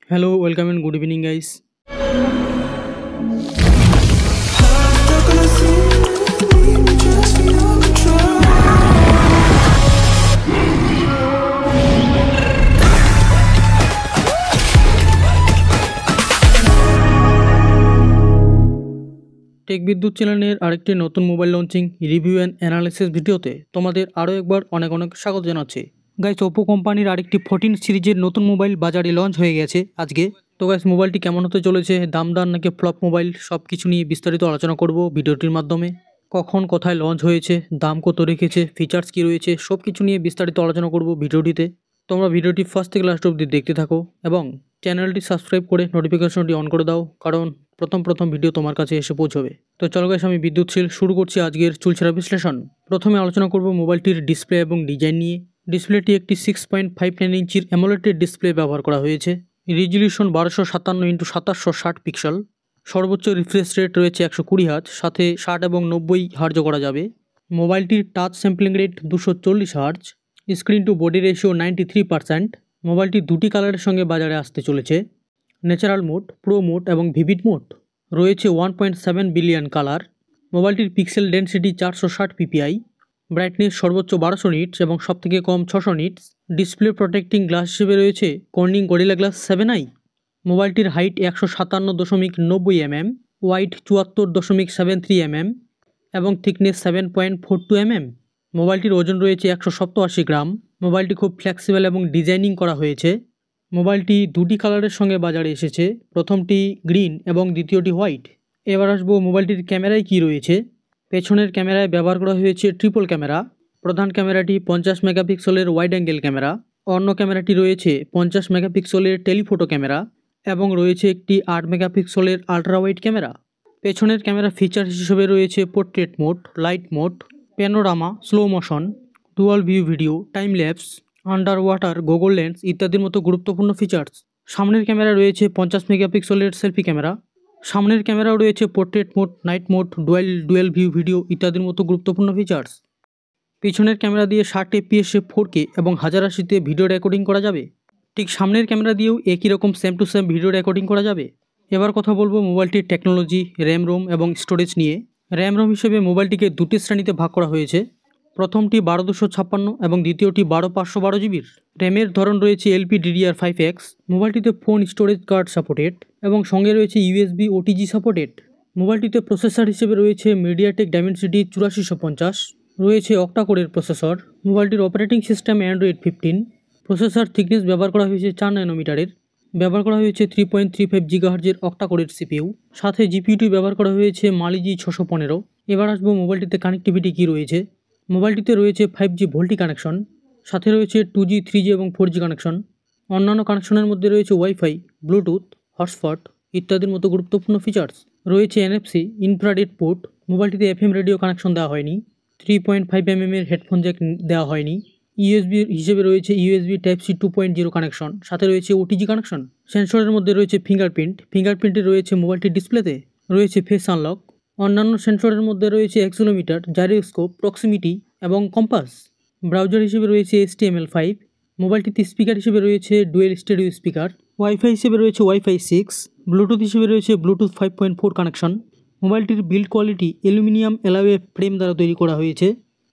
Hello, welcome and good evening, guys. Tech বিদ্যুৎ চ্যানেলের আরেকটি নতুন mobile launching review and analysis ভিডিওতে তোমাদের আরও একবার অনেক স্বাগত জানাচ্ছি। গাইস, ওপো কোম্পানির আরেকটি 14 সিরিজের নতুন মোবাইল বাজারে লঞ্চ হয়ে গেছে আজকে। তো গাইস, মোবাইলটি কেমন হতে চলেছে, দামদার নাকি ফ্লপ মোবাইল, সব কিছু নিয়ে বিস্তারিত আলোচনা করব ভিডিওটির মাধ্যমে। কখন কোথায় লঞ্চ হয়েছে, দাম কত রেখেছে, ফিচার্স কী রয়েছে, সব কিছু নিয়ে বিস্তারিত আলোচনা করব ভিডিওটিতে। তোমরা ভিডিওটি ফার্স্ট থেকে লাস্ট অবধি দেখতে থাকো এবং চ্যানেলটি সাবস্ক্রাইব করে নোটিফিকেশনটি অন করে দাও, কারণ প্রথম ভিডিও তোমার কাছে এসে পৌঁছবে। তো চলো গাইস, আমি বিদ্যুৎশীল শুরু করছি আজকের চুলছেড়া বিশ্লেষণ। প্রথমে আলোচনা করব মোবাইলটির ডিসপ্লে এবং ডিজাইন নিয়ে। ডিসপ্লেটি একটি 6.59 ইঞ্চির অ্যামোলেড ডিসপ্লে ব্যবহার করা হয়েছে। Resolution 1257x2760 pixel. সর্বোচ্চ রিফ্রেশ রেট রয়েছে 120 হার্জ, সাথে 60 এবং 90 হার্জও করা যাবে। মোবাইলটির touch sampling rate 240 hertz. Screen to body ratio 93%। মোবাইলটি দুটি কালারের সঙ্গে বাজারে আসতে চলেছে, ন্যাচারাল মোড, প্রো মোড এবং ভিভিড মোড। রয়েছে 1.7 বিলিয়ন কালার। মোবাইলটির পিক্সেল ডেন্সিটি 460 পিপিআই। ব্রাইটনেস সর্বোচ্চ 1200 নিটস এবং সবথেকে কম 600 নিটস। ডিসপ্লে প্রোটেক্টিং গ্লাস হিসেবে রয়েছে কর্নিং গরিলা গ্লাস 7i। মোবাইলটির হাইট 157.90 mm, ওয়াইড 74.73 mm এবং থিকনেস 7.42 mm। মোবাইলটির ওজন রয়েছে 187 গ্রাম। মোবাইলটি খুব ফ্লেক্সিবল এবং ডিজাইনিং করা হয়েছে। মোবাইলটি দুটি কালারের সঙ্গে বাজারে এসেছে, প্রথমটি গ্রিন এবং দ্বিতীয়টি হোয়াইট। এবার আসবো মোবাইলটির ক্যামেরায় কি রয়েছে। পেছনের ক্যামেরায় ব্যবহার করা হয়েছে ট্রিপল ক্যামেরা। প্রধান ক্যামেরাটি 50 মেগাপিক্সেলের ওয়াইড অ্যাঙ্গেল ক্যামেরা। অন্য ক্যামেরাটি রয়েছে 50 মেগাপিক্সেলের টেলিফোটো ক্যামেরা এবং রয়েছে একটি 8 মেগাপিক্সেলের আল্ট্রা ওয়াইড ক্যামেরা। পেছনের ক্যামেরা ফিচার হিসেবে রয়েছে portrait mode, light mode, panorama, slow motion, dual view video, time lapse, under water, Google lens ইত্যাদির মতো গুরুত্বপূর্ণ ফিচার্স। সামনের ক্যামেরা রয়েছে 50 মেগাপিক্সেলের সেলফি ক্যামেরা। সামনের ক্যামেরাও রয়েছে portrait mode, night mode, dual view video ইত্যাদির মতো গুরুত্বপূর্ণ ফিচার্স। পিছনের ক্যামেরা দিয়ে 60 fps 4K এবং 1080-তে ভিডিও রেকর্ডিং করা যাবে। ঠিক সামনের ক্যামেরা দিয়েও একই রকম same to same video recording করা যাবে। এবার কথা বলবো মোবাইলটির টেকনোলজি, র্যাম রোম এবং স্টোরেজ নিয়ে। র্যাম রোম হিসেবে মোবাইলটিকে দুটি শ্রেণীতে ভাগ করা হয়েছে, প্রথমটি 12256 এবং দ্বিতীয়টি 12512 জিবির। র্যামের ধরন রয়েছে LPDDR5X। মোবাইলটিতে ফোন স্টোরেজ কার্ড সাপোর্টেড এবং সঙ্গে রয়েছে USB OTG সাপোর্টেড। মোবাইলটিতে প্রসেসর হিসেবে রয়েছে মিডিয়াটেক ডাইমেনসিটি 8450। রয়েছে অক্টা কোরের প্রসেসর। মোবাইলটির operating system Android 15। Processor thickness ব্যবহার করা হয়েছে 4 ন্যানোমিটারের। ব্যবহার করা হয়েছে 3.35 GHz অক্টা কোরের CPU। সাথে জিপিইউটি ব্যবহার করা হয়েছে মালিজি 615। এবার আসবো মোবাইলটিতে কানেক্টিভিটি কী রয়েছে। মোবাইলটিতে রয়েছে 5G ভোল্টি কানেকশন, সাথে রয়েছে 2G 3G এবং 4G কানেকশন। অন্যান্য কানেকশনের মধ্যে রয়েছে ওয়াইফাই, ব্লুটুথ, হটস্পট ইত্যাদির মতো গুরুত্বপূর্ণ ফিচার্স। রয়েছে NFC ইনফ্রারেড পোর্ট। মোবাইলটিতে FM রেডিও কানেকশন দেওয়া হয়নি। 3.5 mm এর হেডফোন জ্যাক দেওয়া হয়নি। USB হিসেবে রয়েছে USB Type-C 2.0 কানেকশন, সাথে রয়েছে OTG কানেকশন। সেন্সরের মধ্যে রয়েছে ফিঙ্গারপ্রিন্টে রয়েছে মোবাইলটির ডিসপ্লেতে। রয়েছে ফেস আনলক। অন্যান্য সেন্সরের মধ্যে রয়েছে অ্যাক্সিলোমিটার, জাইরোস্কোপ, প্রক্সিমিটি এবং কম্পাস। ব্রাউজার হিসেবে রয়েছে HTML5। মোবাইলটিতে স্পিকার হিসেবে রয়েছে ডুয়েল স্টেরিও স্পিকার। ওয়াইফাই হিসেবে রয়েছে ওয়াইফাই 6। ব্লুটুথ হিসেবে রয়েছে ব্লুটুথ 5.4 কানেকশন। মোবাইলটির build quality aluminium alloy frame দ্বারা তৈরি করা হয়েছে।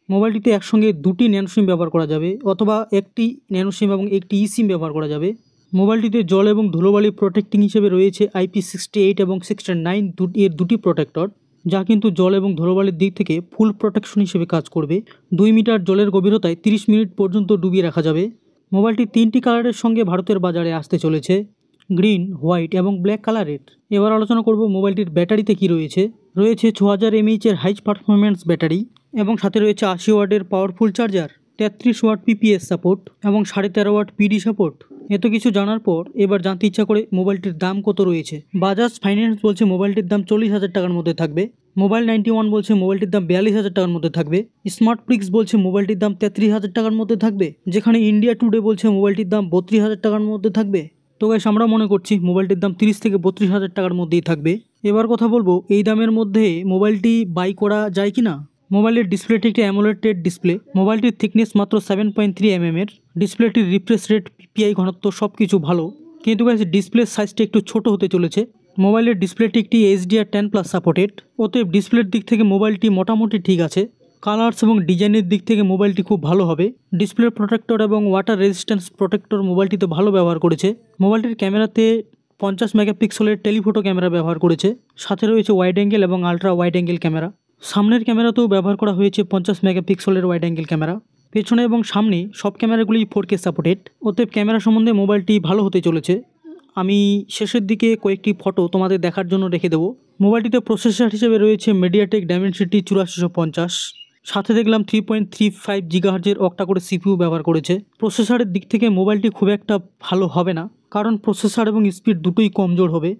মোবাইলটিতে একসঙ্গে দুটি ন্যানো সিম ব্যবহার করা যাবে, অথবা একটি ন্যানো সিম এবং একটি ই-সিম ব্যবহার করা যাবে। মোবাইলটিতে জল এবং ধুলোবালি প্রোটেক্টিং হিসেবে রয়েছে IP68 এবং 69 এর দুটি প্রোটেক্টর, যা কিন্তু জল এবং ধুলোবালির দিক থেকে ফুল প্রোটেকশন হিসেবে কাজ করবে। 2 মিটার জলের গভীরতায় 30 মিনিট পর্যন্ত ডুবিয়ে রাখা যাবে। মোবাইলটি 3টি কালারের সঙ্গে ভারতের বাজারে আসতে চলেছে, গ্রিন, হোয়াইট এবং ব্ল্যাক কালারের। এবার আলোচনা করব মোবাইলটির ব্যাটারিতে কি রয়েছে। রয়েছে 6000 mAh এর হাই পারফরম্যান্স ব্যাটারি এবং সাথে রয়েছে 80 ওয়াটের powerful charger, 33 watt PPS support এবং 13.5 ওয়াট PD সাপোর্ট। এত কিছু জানার পর এবার জানতে ইচ্ছা করে মোবাইলটির দাম কত রয়েছে। বাজাজ ফাইন্যান্স বলছে মোবাইলটির দাম 40,000 টাকার মধ্যে থাকবে। মোবাইল 91 বলছে মোবাইলটির দাম 42,000 টাকার মধ্যে থাকবে। স্মার্ট প্রিক্স বলছে মোবাইলটির দাম 33,000 টাকার মধ্যে থাকবে, যেখানে ইন্ডিয়া টুডে বলছে মোবাইলটির দাম 32,000 টাকার মধ্যে থাকবে। তো গাইস, আমরা মনে করছি মোবাইলটির দাম 30 থেকে 32,000 টাকার মধ্যেই থাকবে। এবার কথা বলবো এই দামের মধ্যে মোবাইলটি বাই করা যায় কিনা। মোবাইলের ডিসপ্লেটি একটি অ্যামোলেড ডিসপ্লে। মোবাইলটির থিকনেস মাত্র 7.3 mm এর। ডিসপ্লেটির রিফ্রেশ রেট, PPI ঘনত্ব সব কিছু ভালো। কিন্তু গাইস ডিসপ্লের সাইজটা একটু ছোট হতে চলেছে। মোবাইলের ডিসপ্লেটি একটি HDR10+ সাপোর্টেড, অতএব ডিসপ্লের দিক থেকে মোবাইলটি মোটামুটি ঠিক আছে। কালার্স এবং ডিজাইনের দিক থেকে মোবাইলটি খুব ভালো হবে। ডিসপ্লে প্রোটেক্টর এবং ওয়াটার রেজিস্ট্যান্স প্রোটেক্টর মোবাইলটিতে ভালো ব্যবহার করেছে। মোবাইলটির ক্যামেরাতে 50 মেগাপিক্সেলের টেলিফোটো ক্যামেরা ব্যবহার করেছে, সাথে রয়েছে ওয়াইড অ্যাঙ্গেল এবং আলট্রা ওয়াইড অ্যাঙ্গেল ক্যামেরা। সামনের ক্যামেরাতেও ব্যবহার করা হয়েছে 50 মেগাপিক্সেলের ওয়াইড অ্যাঙ্গেল ক্যামেরা। পেছনে এবং সামনে সব ক্যামেরাগুলি 4K সাপোর্টেড, অতএব ক্যামেরা সম্বন্ধে মোবাইলটি ভালো হতে চলেছে। আমি শেষের দিকে কয়েকটি ফটো তোমাদের দেখার জন্য রেখে দেবো। মোবাইলটিতে প্রসেসর হিসেবে রয়েছে মিডিয়াটেক ডাইমেনসিটি 8450, সাথে দেখলাম 3.35 GHz অক্টা করে CPU ব্যবহার করেছে। প্রসেসরের দিক থেকে মোবাইলটি খুব একটা ভালো হবে না, কারণ প্রসেসর এবং স্পিড দুটোই কমজোর হবে।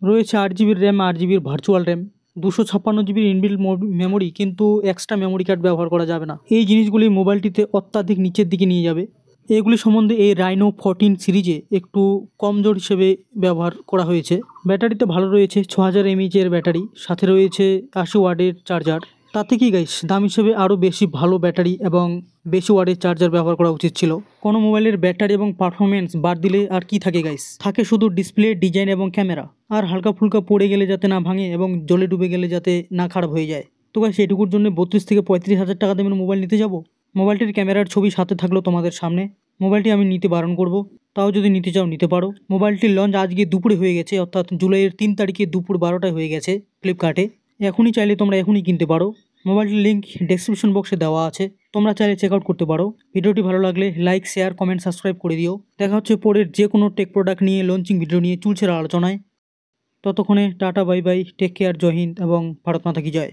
রয়েছে 8GB RAM, 8GB virtual RAM, 256GB inbuilt memory, কিন্তু এক্সট্রা মেমোরি কার্ড ব্যবহার করা যাবে না। এই জিনিসগুলি মোবাইলটিতে অত্যাধিক নিচের দিকে নিয়ে যাবে। এগুলি সম্বন্ধে এই রাইনো 14 সিরিজে একটু কমজোর হিসেবে ব্যবহার করা হয়েছে। ব্যাটারিতে ভালো রয়েছে, 6000 mAh এর ব্যাটারি, সাথে রয়েছে 80 ওয়াটের চার্জার। তাতে কি গাইস, দাম হিসেবে আরও বেশি ভালো ব্যাটারি এবং বেশি ওয়াটের চার্জার ব্যবহার করা উচিত ছিল। কোনো মোবাইলের ব্যাটারি এবং পারফরমেন্স বাদ দিলে আর কি থাকে গাইস, থাকে শুধু ডিসপ্লে, ডিজাইন এবং ক্যামেরা। আর হালকা ফুলকা পড়ে গেলে যাতে না ভাঙে এবং জলে ডুবে গেলে যাতে না খারাপ হয়ে যায়। তো গাইস এটুকুর জন্য 32 থেকে 35 হাজার টাকা দামের মোবাইল নিতে যাব? মোবাইলটির ক্যামেরার ছবি সাথে থাকলো তোমাদের সামনে। মোবাইলটি আমি নিতে বারণ করব, তাও যদি নিতে চাও নিতে পারো। মোবাইলটির লঞ্চ আজকে দুপুরে হয়ে গেছে, অর্থাৎ জুলাইয়ের 3 তারিখে দুপুর 12টায় হয়ে গেছে ফ্লিপকার্টে। এখনই চাইলে তোমরা এখনই কিনতে পারো। মোবাইলটির লিঙ্ক ডেসক্রিপশন বক্সে দেওয়া আছে, তোমরা চাইলে চেক আউট করতে পারো। ভিডিওটি ভালো লাগলে লাইক, শেয়ার, কমেন্ট, সাবস্ক্রাইব করে দিও। দেখা হচ্ছে পরের যে কোনো টেক প্রোডাক্ট নিয়ে লঞ্চিং ভিডিও নিয়ে চুলছের আলোচনায়। ততক্ষণে tata, bye bye, take care, জয় হিন্দ এবং ভারত মাতা কি জয়।